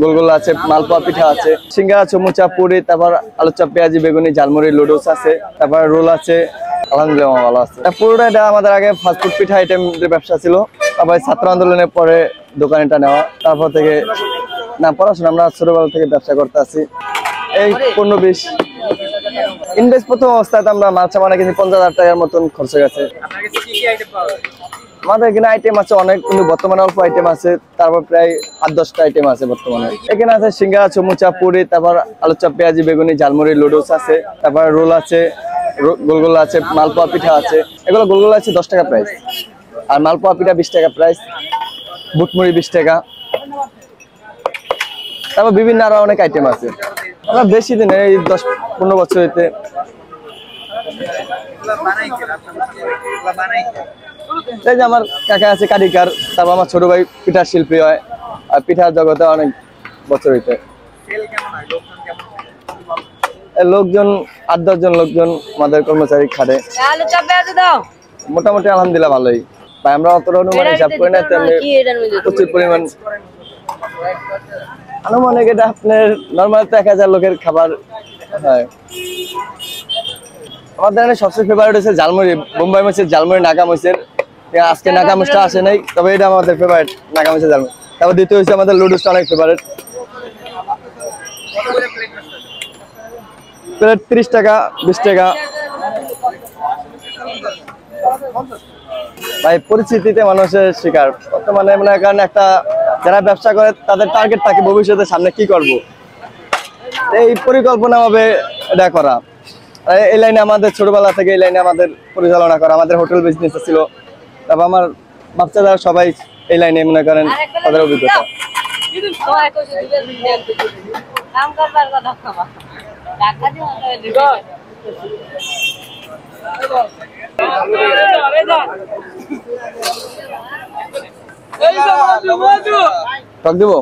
গোলগোলা আছে, মালপোয়া পিঠা আছে, সিঙ্গারা, চমুচা, পুরি, তারপর আলু চপ, পেঁয়াজি, বেগুনি, ঝালমুড়ি, লুডুস আছে, তারপর রোল আছে। আলহামদুলিল্লাহ ভালো আছে। পুরোটা এটা আমাদের আগে ফাস্টফুড পিঠা আইটেমের ব্যবসা ছিল, তারপর ছাত্র আন্দোলনের পরে দোকানটা নেওয়া, তারপর থেকে না পড়াশোনা আমরা ছোটবেলা থেকে ব্যবসা করতে আছি। এই 15-20 ইনভেস্ট প্রথম অবস্থায় আমরা মাছ মানে কিন্তু 50,000 টাকার মতন খরচ গেছে। আমাদের এখানে আইটেম আছে অনেক, কিন্তু বর্তমানে অল্প আইটেম আছে, তারপর প্রায় 8-10টা আইটেম আছে বর্তমানে। এখানে আছে সিঙ্গারা, চমুচা, পুরি, তারপর আলু চপ, পেঁয়াজি, বেগুনি, ঝালমুড়ি, লুডুস আছে, তারপর রোল আছে, গোলগোলা আছে, মালপোয়া পিঠা আছে। এগুলো গোলগোলা আছে 10 টাকা প্রাইস, আর মালপোয়া পিঠা 20 টাকা প্রাইস, বুটমুড়ি 20 টাকা। তারপর বিভিন্ন আরো অনেক আইটেম আছে। আমরা বেশি দিন এই 10-15 বছর হইতে এই যে আমার কাকা আছে কারিগর, তারপর আমার ছোট ভাই পিঠার শিল্পী হয়, আর পিঠার জগতে অনেক বছর হইতে লোকজন 8-10 জন লোকজন আমাদের কর্মচারী খাটে। মোটামুটি আলহামদুলিল্লাহ ভালোই ভাই। আমরা অতটা অনুমান হিসাব করি না, প্রচুর পরিমাণ আনুমানিক এটা আপনার নর্মাল 1000 লোকের খাবার হয়। আমাদের এখানে সবচেয়ে ফেভারিট হচ্ছে ঝালমুড়ি, বোম্বাই মরিচের ঝালমুড়ি, নাগা মরিচের। আজকে নাগা মরিচটা আসে নাই, তবে এটা আমাদের ফেভারিট, নাগা মরিচের ঝালমুড়ি। তারপর দ্বিতীয় হচ্ছে আমাদের লুডুসটা অনেক ফেভারিট। প্লেট 30 টাকা, 20 টাকা ভাই। পরিস্থিতিতে মানুষের শিকার বর্তমানে মনে করেন একটা যারা ব্যবসা করে তাদের টার্গেট থাকে ভবিষ্যতে সামনে কি করব, এই পরিকল্পনা ভাবে এটা করা। এই লাইনে আমাদের ছোটবেলা থেকে এই লাইনে আমাদের পরিচালনা করা, আমাদের হোটেল বিজনেস ছিল, তারপর আমার বাচ্চারা সবাই এই লাইনে মনে করেন তাদের অভিজ্ঞতা। টক দিব